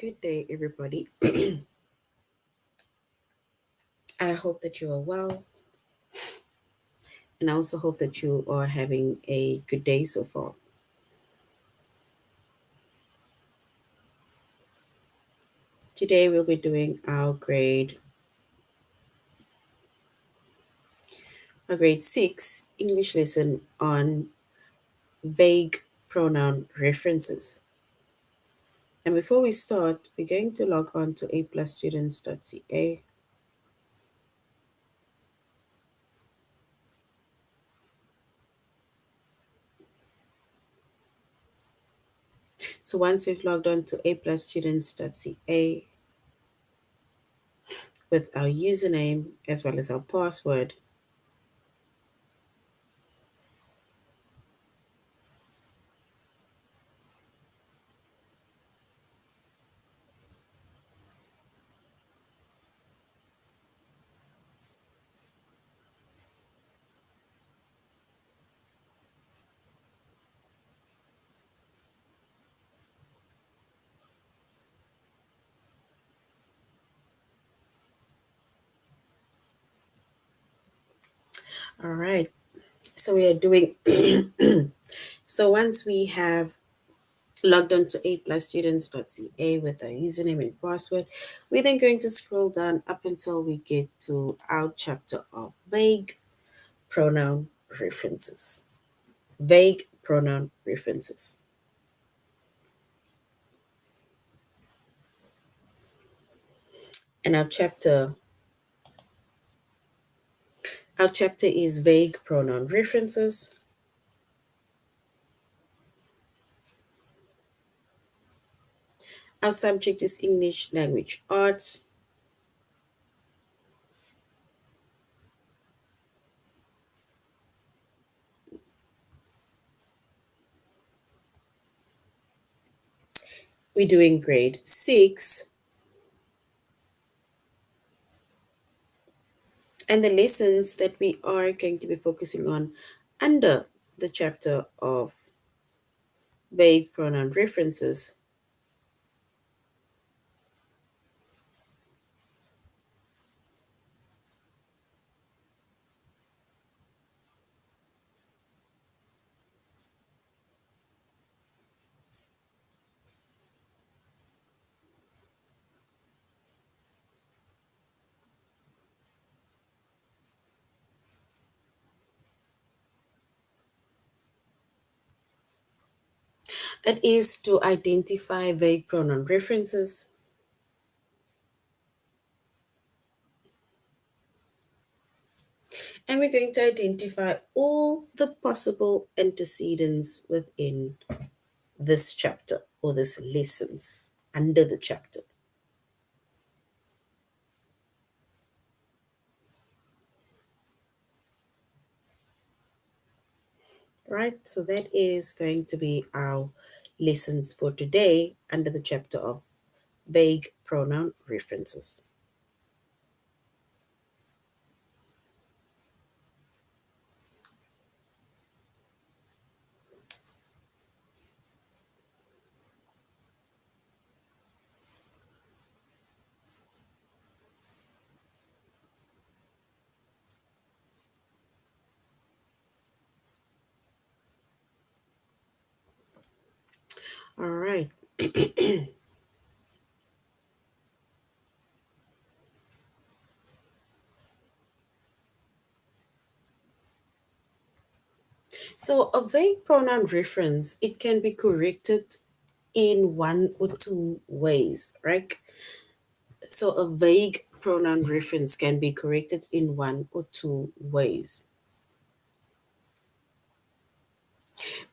Good day, everybody. I hope that you are well, and I also hope that you are having a good day so far. Today, we'll be doing our grade 6 English lesson on vague pronoun references. And before we start, we're going to log on to aplusstudents.ca. So once we've logged on to aplusstudents.ca with our username as well as our password, all right. So we are doing. So once we have logged on to aplusstudents.ca with our username and password, we're then going to scroll down up until we get to our chapter of vague pronoun references. Vague pronoun references. And our chapter is vague pronoun references. Our subject is English language arts. We're doing grade 6. And the lessons that we are going to be focusing on under the chapter of vague pronoun references. It is to identify vague pronoun references, and we're going to identify all the possible antecedents within this chapter or this lessons under the chapter. Right, so that is going to be our lessons for today under the chapter of vague pronoun references. All right. So a vague pronoun reference, it can be corrected in one or two ways, right? So a vague pronoun reference can be corrected in one or two ways.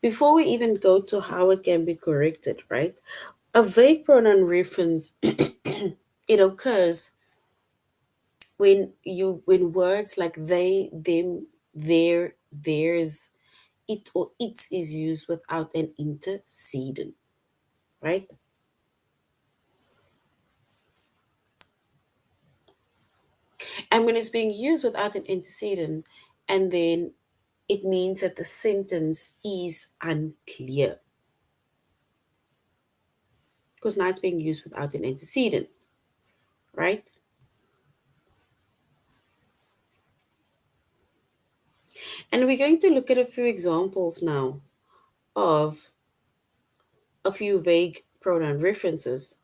Before we even go to how it can be corrected, right? A vague pronoun reference it occurs when words like they, them, their, theirs, it or its is used without an antecedent, right? And when it's being used without an antecedent, and then it means that the sentence is unclear. because now it's being used without an antecedent, right? And we're going to look at a few examples now of a few vague pronoun references.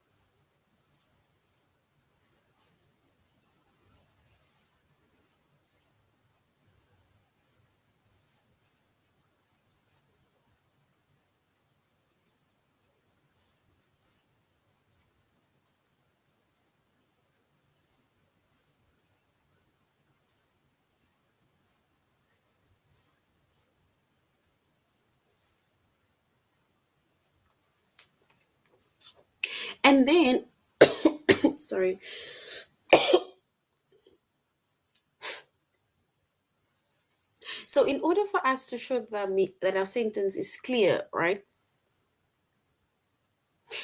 And then, sorry. So, in order for us to show that, that our sentence is clear, right,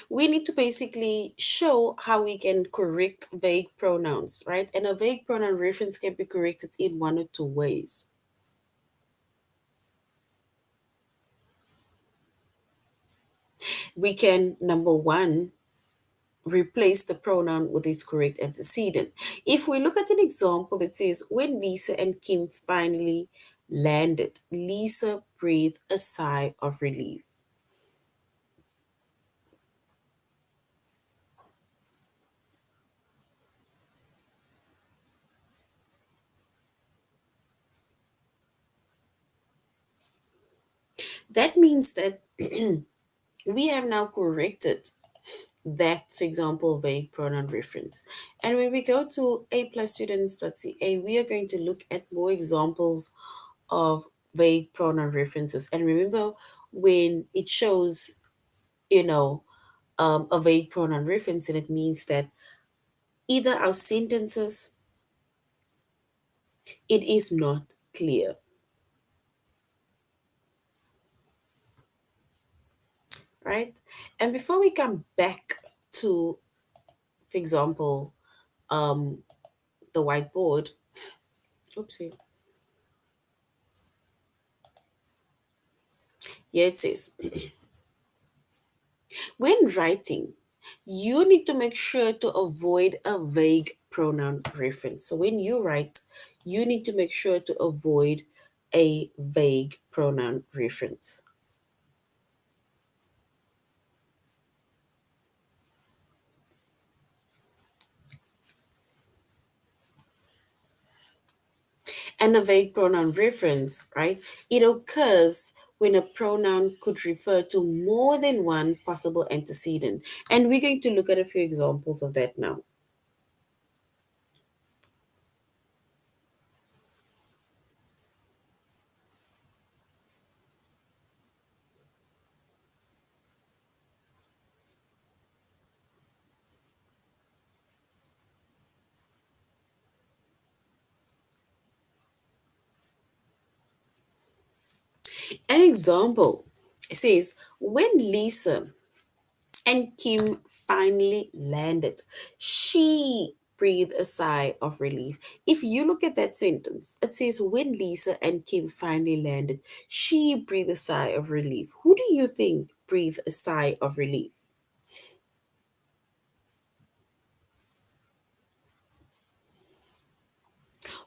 we need to basically show how we can correct vague pronouns, right? And a vague pronoun reference can be corrected in one or two ways. We can, number one, replace the pronoun with its correct antecedent. If we look at an example that says, when Lisa and Kim finally landed, Lisa breathed a sigh of relief. That means that we have now corrected that, for example, vague pronoun reference. And when we go to a+students.ca, we are going to look at more examples of vague pronoun references. And remember, when it shows, you know, a vague pronoun reference, and it means that either our sentences, it is not clear, right? And before we come back to, for example, um, the whiteboard, oopsie, here it says, when writing, you need to make sure to avoid a vague pronoun reference. So when you write, you need to make sure to avoid a vague pronoun reference. And a vague pronoun reference, right? It occurs when a pronoun could refer to more than one possible antecedent. And we're going to look at a few examples of that now. An example says, when Lisa and Kim finally landed, she breathed a sigh of relief. If you look at that sentence, it says, when Lisa and Kim finally landed, she breathed a sigh of relief. Who do you think breathed a sigh of relief?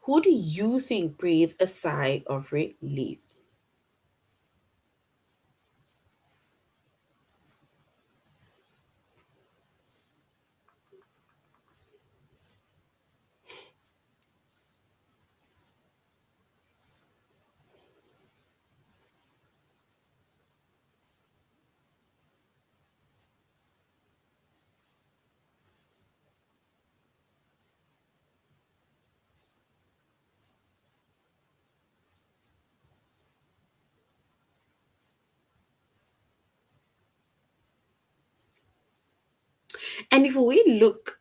Who do you think breathed a sigh of relief? And if we look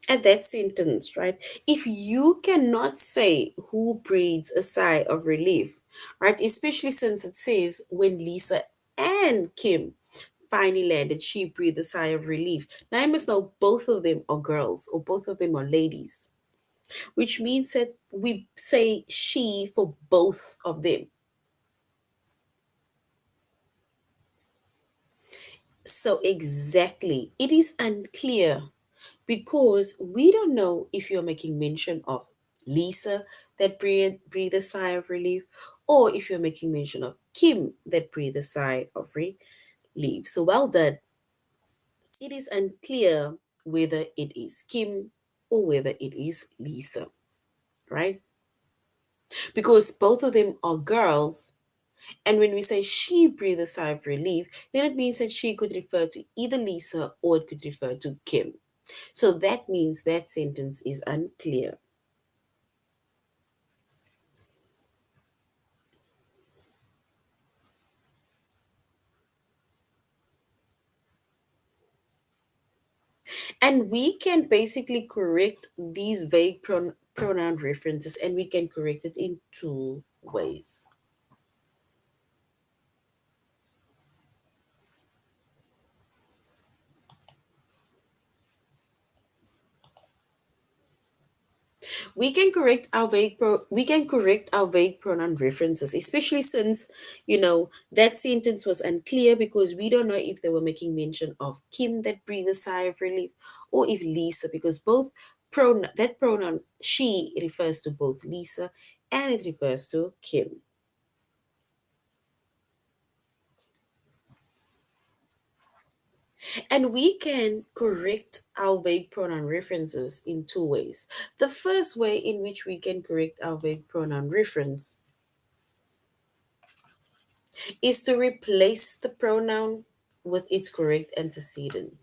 at that sentence, right, if you cannot say who breathes a sigh of relief, right, especially since it says when Lisa and Kim finally landed, she breathed a sigh of relief. Now I must know both of them are girls or both of them are ladies, which means that we say she for both of them. So exactly, it is unclear because we don't know if you're making mention of Lisa that breathe a sigh of relief, or if you're making mention of Kim that breathe a sigh of relief. So well done. It is unclear whether it is Kim or whether it is Lisa, right? Because both of them are girls. And when we say she breathed a sigh of relief, then it means that she could refer to either Lisa or it could refer to Kim. So that means that sentence is unclear. And we can basically correct these vague pronoun references, and we can correct it in two ways. We can correct our vague pronoun references, especially since that sentence was unclear because we don't know if they were making mention of Kim that breathed a sigh of relief or if Lisa, because both pronoun she refers to both Lisa and it refers to Kim. And we can correct our vague pronoun references in two ways. The first way in which we can correct our vague pronoun reference is to replace the pronoun with its correct antecedent,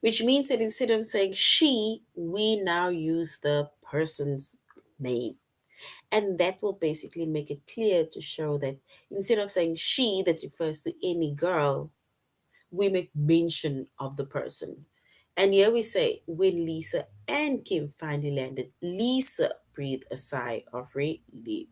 which means that instead of saying she, we now use the person's name. And that will basically make it clear to show that instead of saying she, that refers to any girl, we make mention of the person. And here we say, when Lisa and Kim finally landed, Lisa breathed a sigh of relief.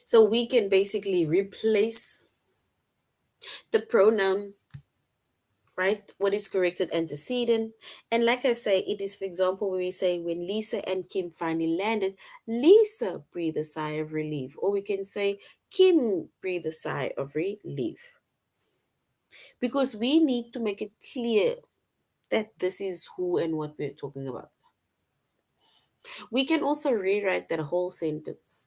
So we can basically replace the pronoun, right? What is corrected antecedent. And like I say, it is, for example, when we say, when Lisa and Kim finally landed, Lisa breathed a sigh of relief. Or we can say, Kim breathed a sigh of relief. Because we need to make it clear that this is who and what we're talking about. We can also rewrite that whole sentence.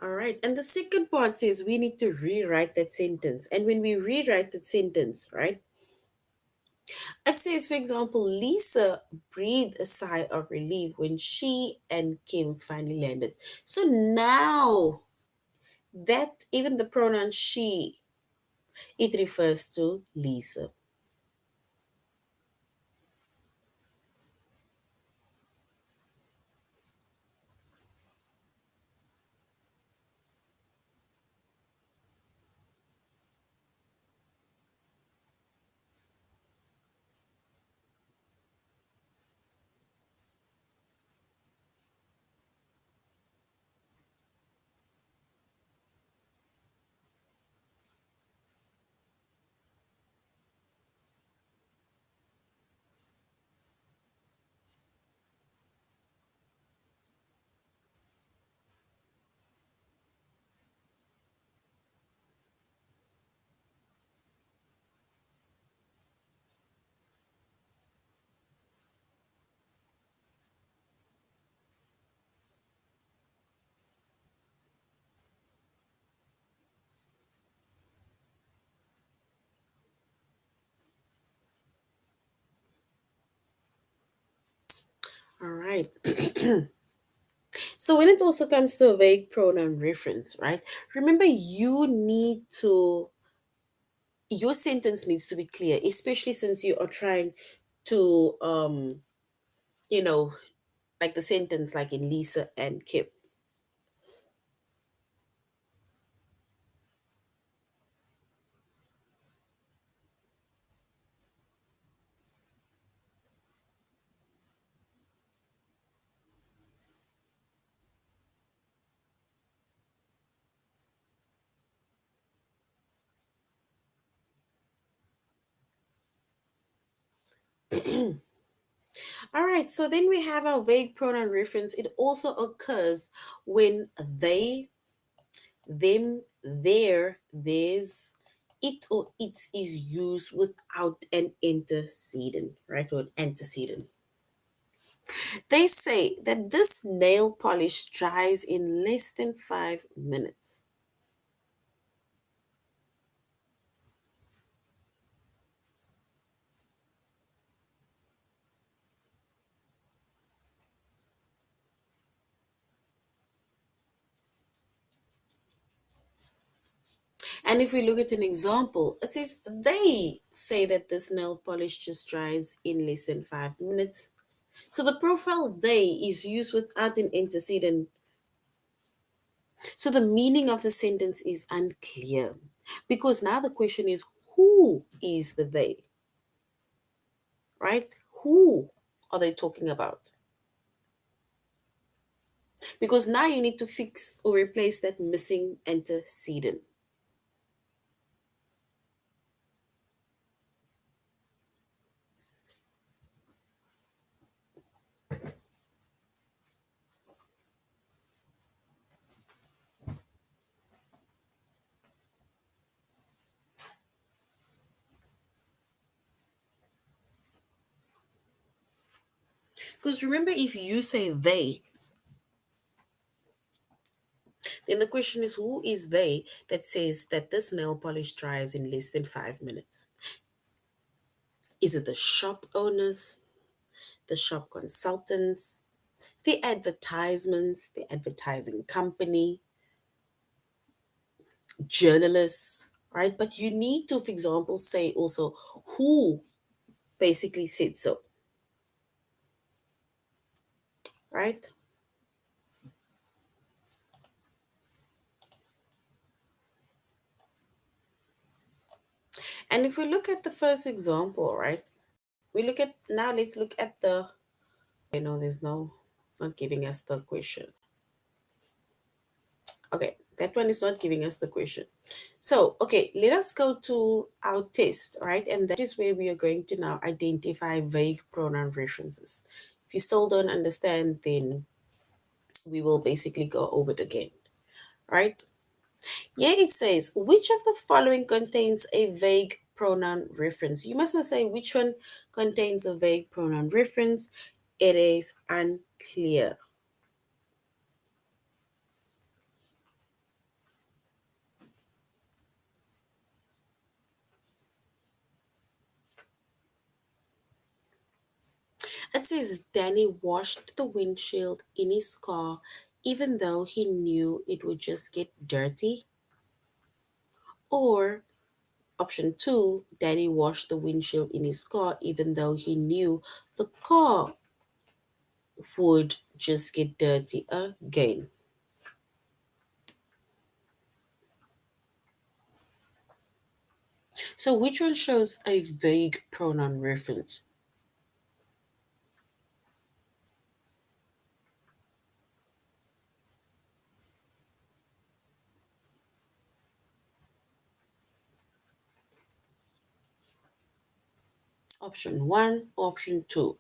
All right. And the second part says we need to rewrite that sentence. And when we rewrite that sentence, right, it says, for example, Lisa breathed a sigh of relief when she and Kim finally landed. So now that even the pronoun she, it refers to Lisa. All right. So when it also comes to a vague pronoun reference, right? Remember, your sentence needs to be clear, especially since you are trying to You know, like the sentence like in Lisa and Kim. All right, so then we have our vague pronoun reference. It also occurs when they, them, their, theirs, it or its is used without an antecedent, right? Or an antecedent. They say that this nail polish dries in less than 5 minutes. And if we look at an example, it says they say that this nail polish just dries in less than 5 minutes. So the profile they is used without an antecedent. So the meaning of the sentence is unclear because now the question is who is the they, right? Who are they talking about? Because now you need to fix or replace that missing antecedent. Because remember, if you say they, then the question is who is they that says that this nail polish dries in less than 5 minutes? Is it the shop owners, the shop consultants, the advertisements, the advertising company, journalists, right? But you need to, for example, say also who basically said so, right? And if we look at the first example, right? We look at now, let's look at the, there's no, not giving us the question. Okay, that one is not giving us the question. So, okay, let us go to our test, right? And that is where we are going to now identify vague pronoun references. If you still don't understand, then we will basically go over it again, right? Yeah, it says, which of the following contains a vague pronoun reference? You must not say which one contains a vague pronoun reference. It is unclear. It says Danny washed the windshield in his car even though he knew it would just get dirty. Or option two, Danny washed the windshield in his car even though he knew the car would just get dirty again. So which one shows a vague pronoun reference? Option one, option two.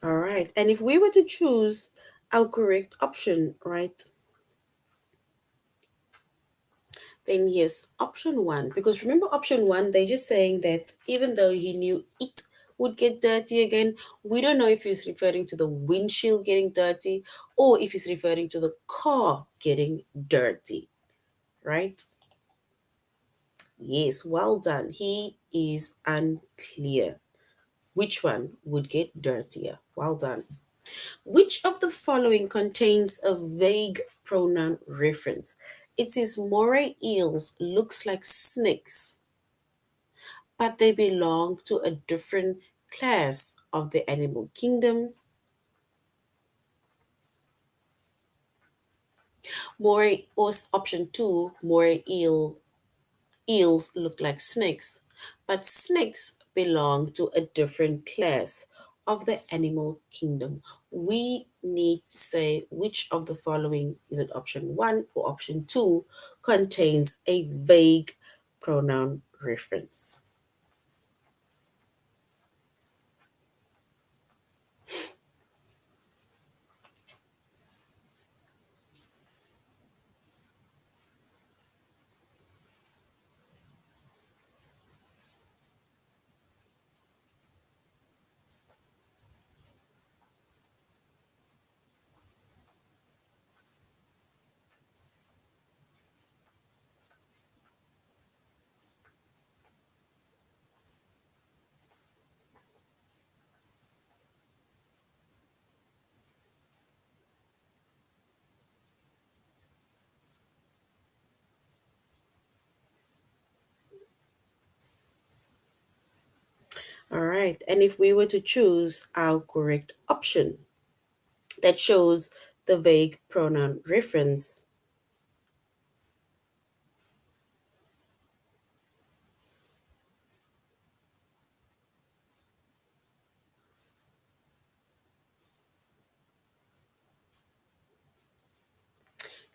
All right. And if we were to choose our correct option, right, Then yes, option one. Because remember, option one, they're just saying that even though he knew it would get dirty again, we don't know if he's referring to the windshield getting dirty or if he's referring to the car getting dirty, right? Yes, well done. He is unclear. Which one would get dirtier? Well done. Which of the following contains a vague pronoun reference? It says moray eels looks like snakes, but they belong to a different class of the animal kingdom. Moray was option two, moray eels look like snakes, but snakes belong to a different class of the animal kingdom. We need to say which of the following is it option one or option two contains a vague pronoun reference. All right, and if we were to choose our correct option that shows the vague pronoun reference.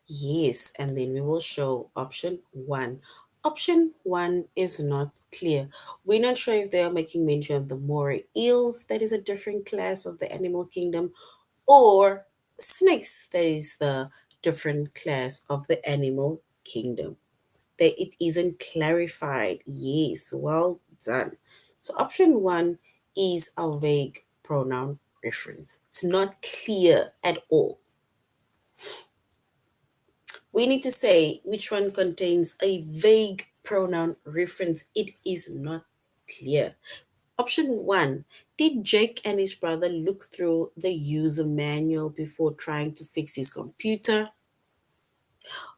Yes, and then we will show option one. Option one is not clear. We're not sure if they are making mention of the moray eels, that is a different class of the animal kingdom, or snakes, that is the different class of the animal kingdom. That it isn't clarified. Yes, well done. So option one is a vague pronoun reference. It's not clear at all. We need to say which one contains a vague pronoun reference. It is not clear. Option one. Did Jake and his brother look through the user manual before trying to fix his computer?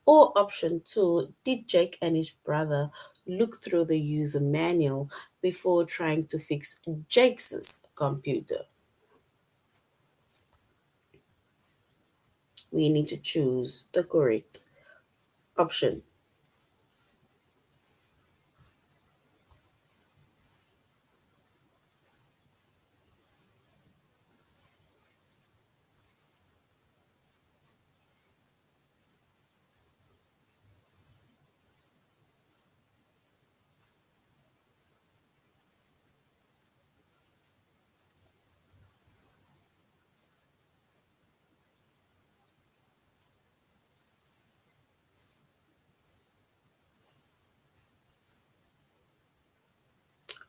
Or option two. Did Jake and his brother look through the user manual before trying to fix Jake's computer? We need to choose the correct option.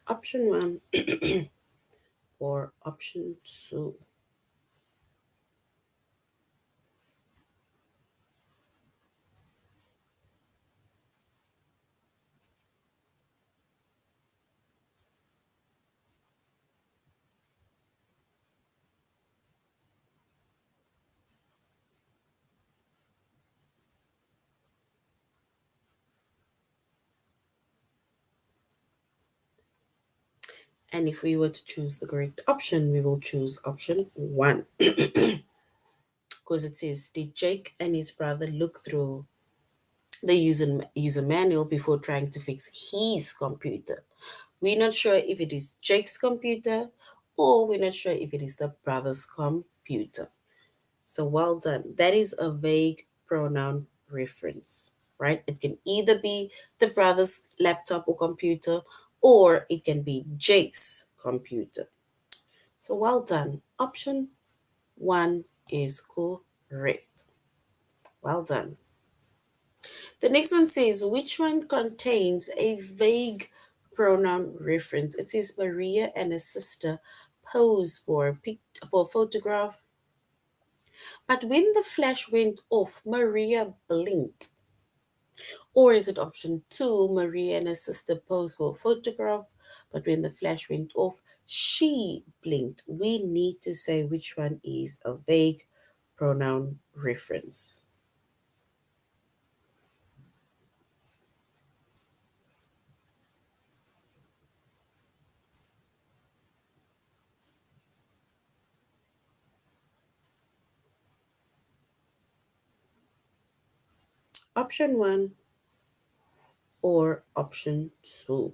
Option one or option two. And if we were to choose the correct option, we will choose option one. Because it says, did Jake and his brother look through the user manual before trying to fix his computer? We're not sure if it is Jake's computer or we're not sure if it is the brother's computer. So well done. That is a vague pronoun reference, right? It can either be the brother's laptop or computer or it can be Jake's computer. So well done. Option one is correct. Well done. The next one says, which one contains a vague pronoun reference? It says Maria and her sister pose for a photograph, but when the flash went off, Maria blinked. Or is it option two, Maria and her sister posed for a photograph, but when the flash went off, she blinked? We need to say which one is a vague pronoun reference. Option one or option two.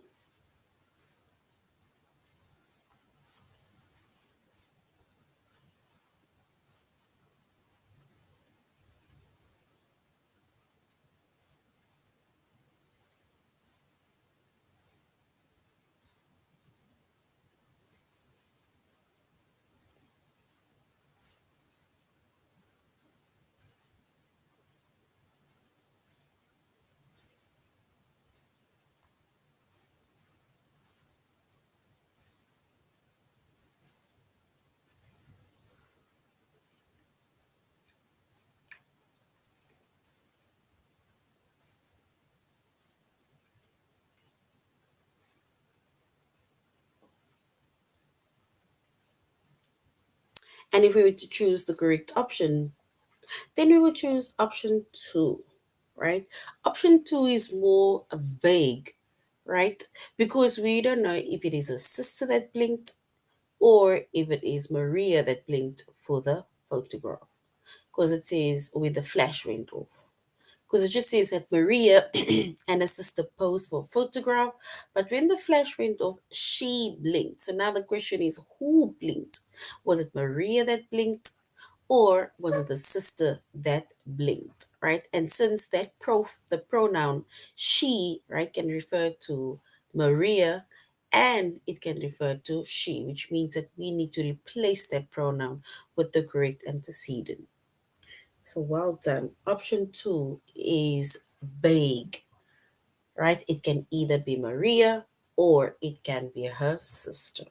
And if we were to choose the correct option, then we would choose option two, right? Option two is more vague, right? Because we don't know if it is a sister that blinked or if it is Maria that blinked for the photograph. Because it says with the flash went off. Because it just says that Maria and her sister posed for a photograph, but when the flash went off, she blinked. So now the question is, who blinked? Was it Maria that blinked, or was it the sister that blinked, right? And since the pronoun she, right, can refer to Maria and it can refer to she, which means that we need to replace that pronoun with the correct antecedent. So well done. Option two is vague, right? It can either be Maria or it can be her sister.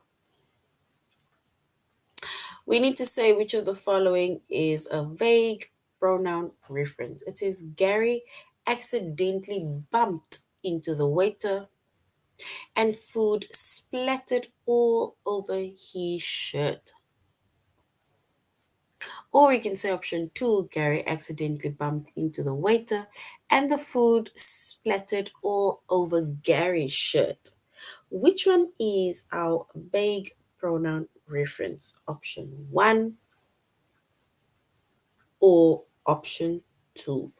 We need to say which of the following is a vague pronoun reference. It says Gary accidentally bumped into the waiter and food splattered all over his shirt. Or we can say option two, Gary accidentally bumped into the waiter and the food splattered all over Gary's shirt. Which one is our vague pronoun reference? Option one or option two?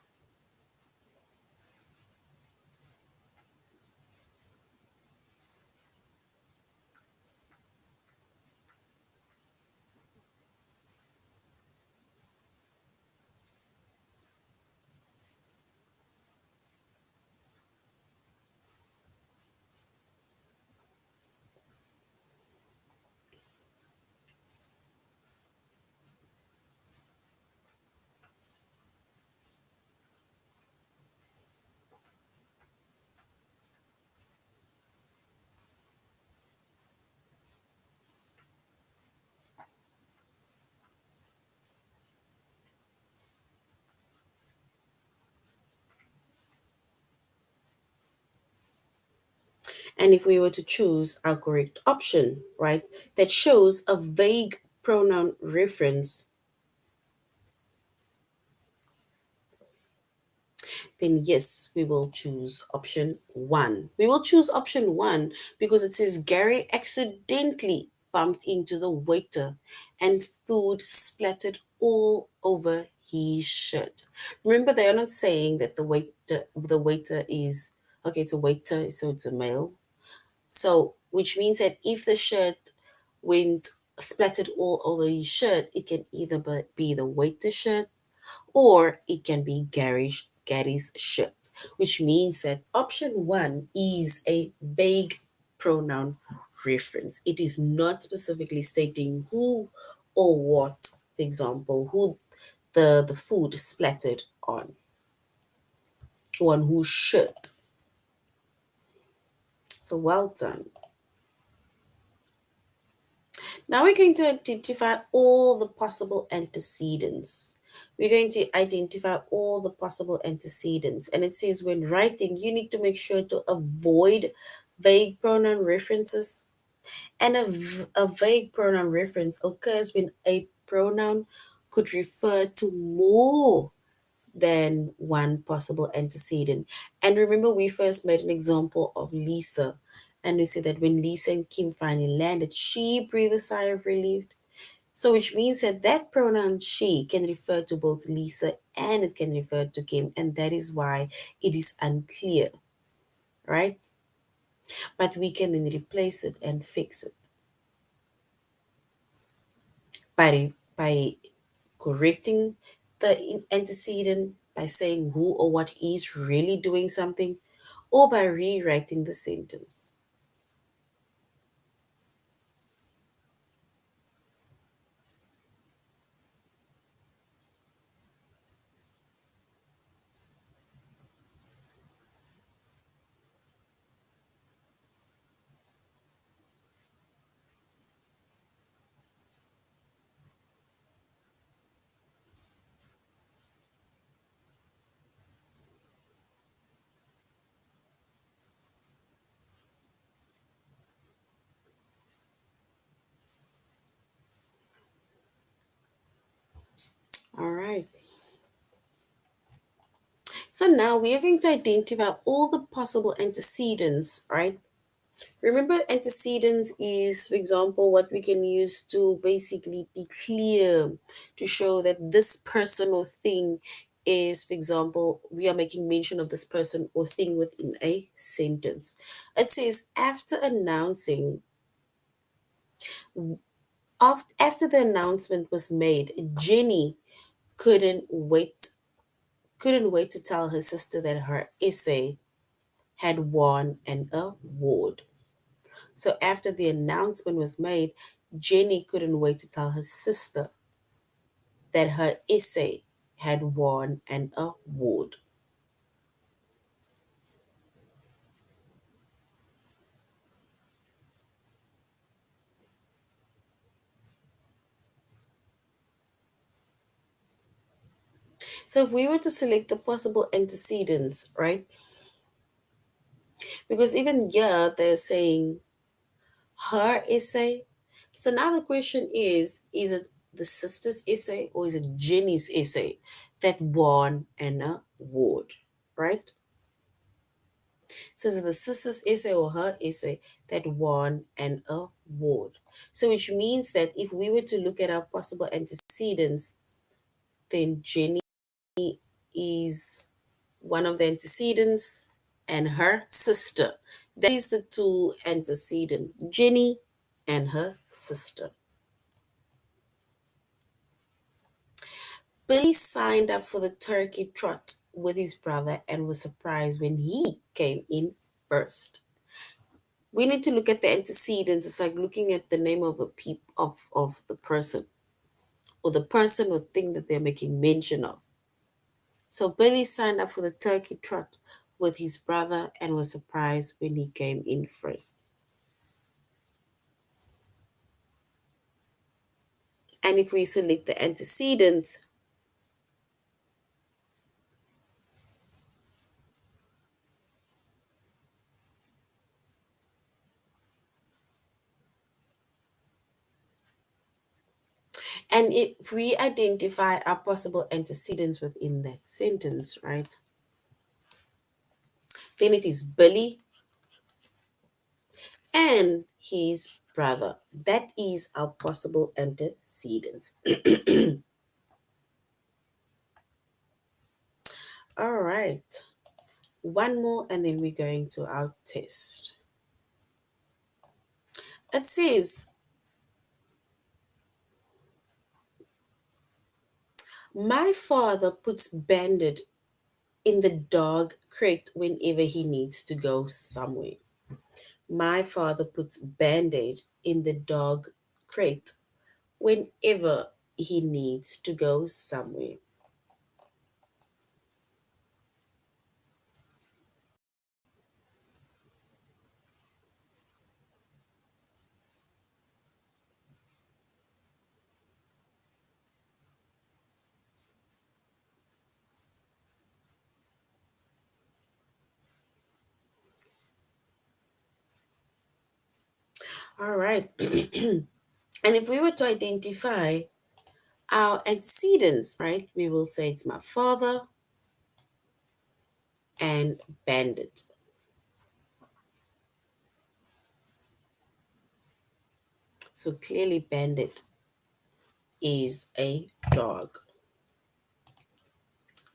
And if we were to choose our correct option, right, that shows a vague pronoun reference, then yes, we will choose option one. We will choose option one because it says Gary accidentally bumped into the waiter and food splattered all over his shirt. Remember, they are not saying that the waiter is okay, it's a waiter, so it's a male. So, which means that if the shirt went splattered all over his shirt, it can either be the waiter's shirt or it can be Gary's shirt, which means that option one is a vague pronoun reference. It is not specifically stating who or what, for example, who the food splattered on. one who should. So well done. Now we're going to identify all the possible antecedents. We're going to identify all the possible antecedents. And it says when writing, you need to make sure to avoid vague pronoun references. And a vague pronoun reference occurs when a pronoun could refer to more than one possible antecedent. And remember, we first made an example of Lisa. And we said that when Lisa and Kim finally landed, she breathed a sigh of relief. So, which means that that pronoun she can refer to both Lisa and it can refer to Kim. And that is why it is unclear, right? But we can then replace it and fix it by correcting the antecedent, by saying who or what is really doing something, or by rewriting the sentence. All right. So now we are going to identify all the possible antecedents, right? Remember, antecedents is, for example, what we can use to basically be clear, to show that this person or thing is, for example, we are making mention of this person or thing within a sentence. It says, after the announcement was made, Jenny couldn't wait couldn't wait to tell her sister that her essay had won an award. So after the announcement was made, Jenny couldn't wait to tell her sister that her essay had won an award. So if we were to select the possible antecedents, right? Because even here they're saying her essay. So now the question is it the sister's essay or is it Jenny's essay that won an award, right? So is it the sister's essay or her essay that won an award? So which means that if we were to look at our possible antecedents, then Jenny is one of the antecedents and her sister. That is the two antecedent, Jenny and her sister. Billy signed up for the turkey trot with his brother and was surprised when he came in first. We need to look at the antecedents. It's like looking at the name of of the person or the person or thing that they're making mention of. So Billy signed up for the turkey trot with his brother and was surprised when he came in first. And if we select the antecedents, and if we identify our possible antecedents within that sentence, right? Then it is Billy and his brother. That is our possible antecedents. All right. One more, and then we're going to our test. It says, my father puts bandit in the dog crate whenever he needs to go somewhere. My father puts band-aid in the dog crate whenever he needs to go somewhere. All right. And if we were to identify our antecedents, right, we will say it's my father and bandit. So clearly, bandit is a dog.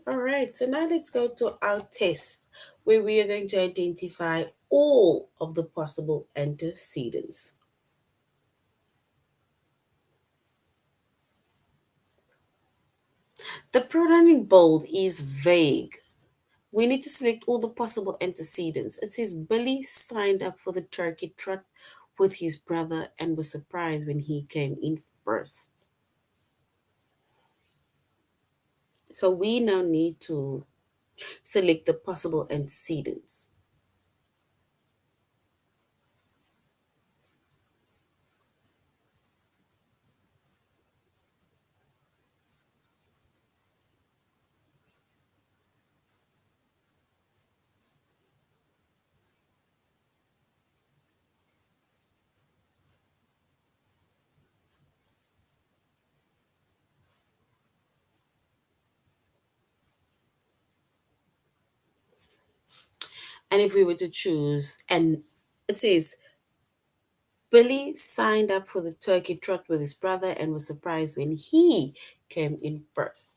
All right, so now let's go to our test where we are going to identify all of the possible antecedents. The pronoun in bold is vague. We need to select all the possible antecedents. It says Billy signed up for the turkey trot with his brother and was surprised when he came in first. So we now need to select the possible antecedents. And if we were to choose, and it says Billy signed up for the turkey trot with his brother and was surprised when he came in first.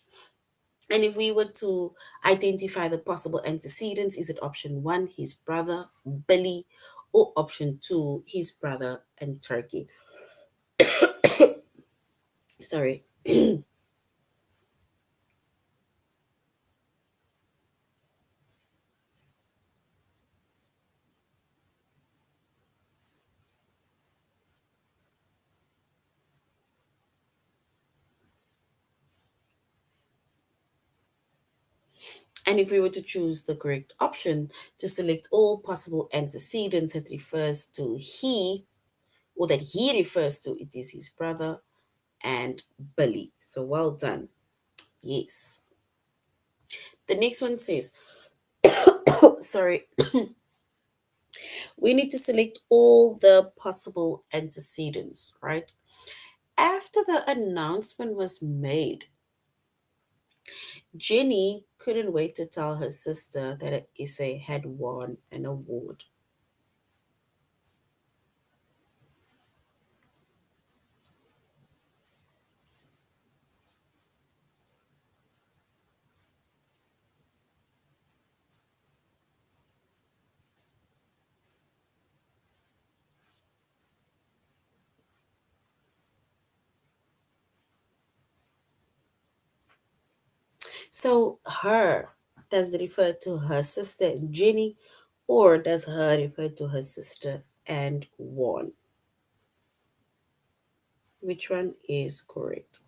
And if we were to identify the possible antecedents, is it option one, his brother, Billy, or option two, his brother and turkey? Sorry. And if we were to choose the correct option to select all possible antecedents that refers to he, or that he refers to, it is his brother and Billy. So well done. Yes. The next one says, sorry, we need to select all the possible antecedents, right? After the announcement was made, Jenny couldn't wait to tell her sister that her essay had won an award. So, her, does it refer to her sister Jenny, or does her refer to her sister and won? Which one is correct?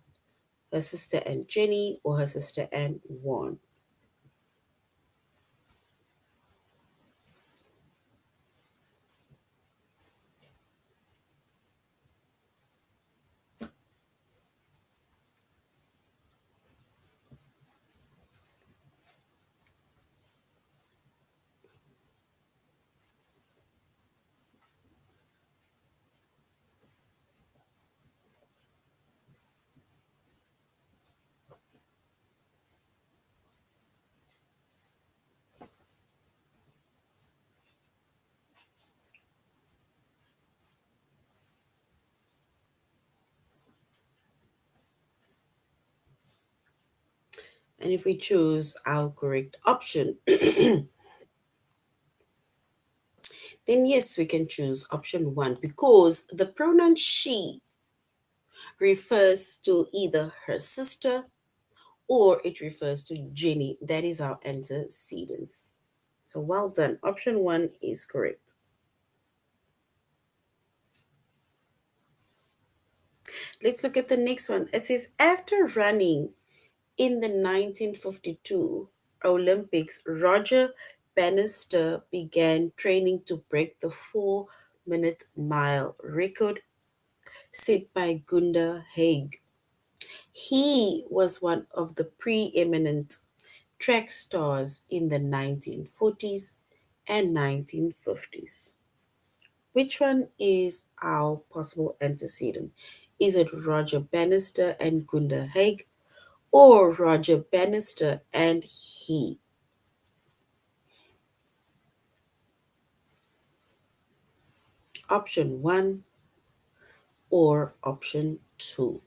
Her sister and Jenny, or her sister and won? And if we choose our correct option, then yes, we can choose option one because the pronoun she refers to either her sister or it refers to Jenny. That is our antecedents. So well done. Option one is correct. Let's look at the next one. It says after running in the 1952 Olympics, Roger Bannister began training to break the 4-minute mile record set by Gunda Haig. He was one of the preeminent track stars in the 1940s and 1950s. Which one is our possible antecedent? Is it Roger Bannister and Gunda Haig or Roger Bannister and he? Option one or option two?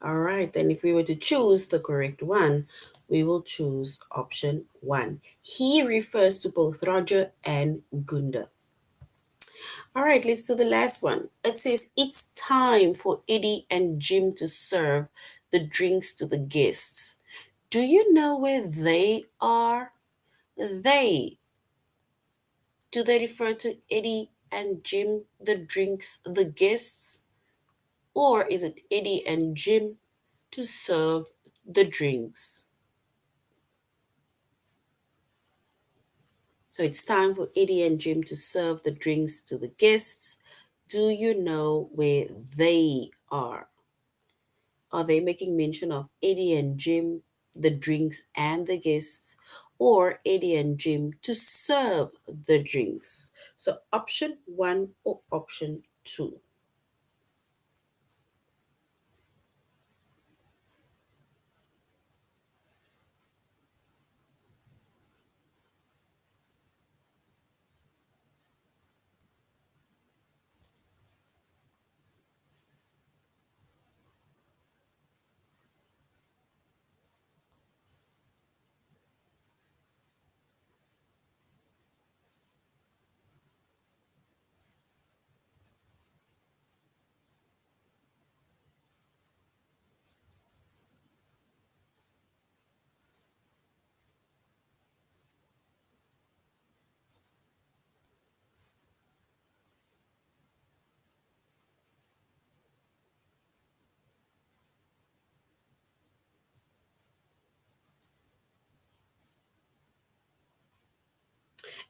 All right, then if we were to choose the correct one, we will choose option one. He refers to both Roger and Gunda. All right, let's do the last one. It says it's time for Eddie and Jim to serve the drinks to the guests. Do you know where they are? They. Do they refer to Eddie and Jim, the drinks, the guests? Or is it Eddie and Jim to serve the drinks? So it's time for Eddie and Jim to serve the drinks to the guests. Do you know where they are? Are they making mention of Eddie and Jim, the drinks and the guests, or Eddie and Jim to serve the drinks? So option one or option two.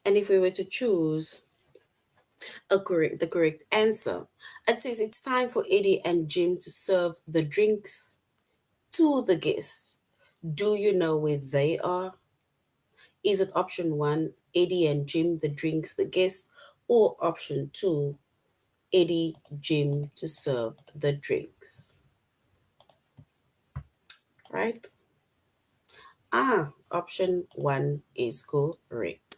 And if we were to choose the correct answer, it says it's time for Eddie and Jim to serve the drinks to the guests. Do you know where they are? Is it option one, Eddie and Jim, the drinks, the guests, or option two, Eddie, Jim to serve the drinks? Right? Option one is correct.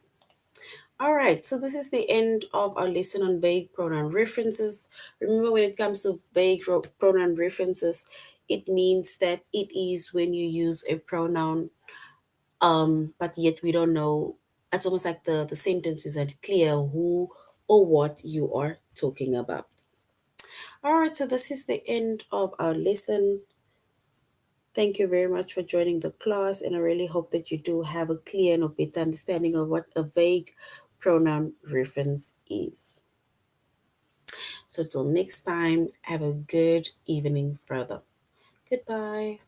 All right, so this is the end of our lesson on vague pronoun references. Remember, when it comes to vague pronoun references, it means that it is when you use a pronoun, but yet we don't know. It's almost like the sentences are clear who or what you are talking about. All right, so this is the end of our lesson. Thank you very much for joining the class, and I really hope that you do have a clear and a better understanding of what a vague pronoun reference is. So, till next time, have a good evening further. Goodbye.